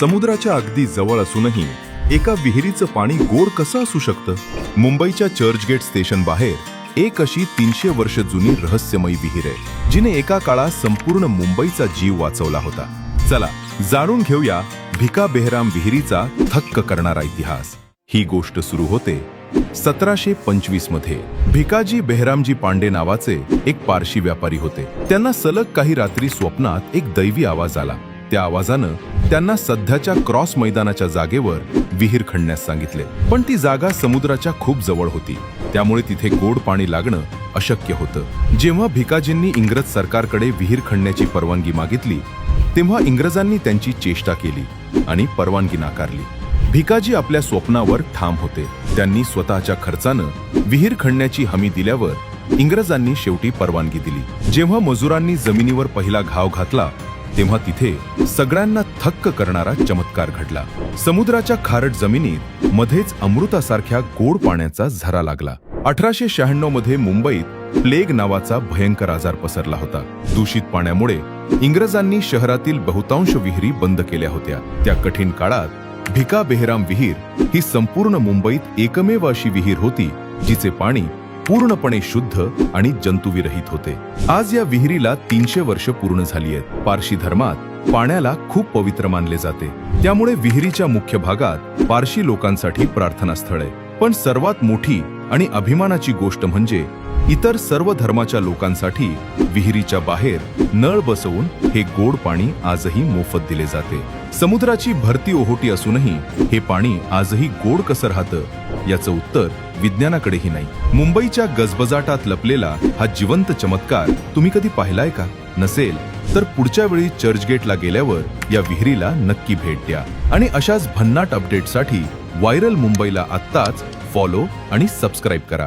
समुद्राच्या अगदी जवळ असूनही एका विहिरीचं पाणी गोड कसं असू शकतं? मुंबईच्या चर्चगेट स्टेशन बाहेर एक अशी 300 वर्ष जुनी रहस्यमयी विहीर आहे, जिने एका काळात संपूर्ण मुंबईचा जीव वाचवला होता. चला जाणून घेऊया भिका बेहराम विहिरीचा थक्क करणारा इतिहास. ही गोष्ट सुरू होते 1725 मध्ये. भिकाजी बेहरामजी पांडे नावाचे एक पारशी व्यापारी होते. त्यांना सलग काही रात्री स्वप्नात एक दैवी आवाज आला. त्या आवाजानं त्यांना सध्याच्या क्रॉस मैदानाच्या जागेवर विहीर खणण्यास सांगितले. पण ती जागा समुद्राच्या खूप जवळ होती, त्यामुळे तिथे गोड पाणी लागणं अशक्य होतं. जेव्हा भिकाजींनी इंग्रज सरकारकडे विहीर खणण्याची परवानगी मागितली, तेव्हा इंग्रजांनी त्यांची चेष्टा केली आणि परवानगी नाकारली. भिकाजी आपल्या स्वप्नावर ठाम होते. त्यांनी स्वतःच्या खर्चानं विहीर खणण्याची हमी दिल्यावर इंग्रजांनी शेवटी परवानगी दिली. जेव्हा मजुरांनी जमिनीवर पहिला घाव घातला, तेव्हा तिथे सगळ्यांना थक्क करणारा चमत्कार घडला. समुद्राच्या खारट जमिनीत मध्येच अमृतासारख्या गोड पाण्याचा झरा लागला. 1896 मध्ये मुंबईत प्लेग नावाचा भयंकर आजार पसरला होता. दूषित पाण्यामुळे इंग्रजांनी शहरातील बहुतांश विहिरी बंद केल्या होत्या. त्या कठीण काळात भिका बेहराम विहीर ही संपूर्ण मुंबईत एकमेव अशी विहीर होती, जिचे पाणी पूर्णपणे शुद्ध आणि जंतुविरहित होते. आज या विहिरीला 300 वर्ष पूर्ण झाली आहेत. पारशी धर्मात पाण्याला खूप पवित्र मानले जाते, त्यामुळे विहिरीच्या मुख्य भागात पारशी लोकांसाठी प्रार्थनास्थळ आहे. पण सर्वात मोठी आणि अभिमानाची गोष्ट म्हणजे इतर सर्व धर्माच्या लोकांसाठी विहिरीच्या बाहेर नळ बसवून हे गोड पाणी आजही मोफत दिले जाते. समुद्राची भरती ओहोटी असूनही हे पाणी आजही गोड कसं राहतं, याचं उत्तर विज्ञानाकडेही नाही. मुंबईच्या गजबजाटात लपलेला हा जिवंत चमत्कार तुम्ही कधी पाहिलाय का? नसेल तर पुढच्या वेळी चर्चगेटला गेल्यावर या विहिरीला नक्की भेट द्या. आणि अशाच भन्नाट अपडेटसाठी व्हायरल मुंबईला आत्ताच फॉलो आणि सबस्क्राईब करा.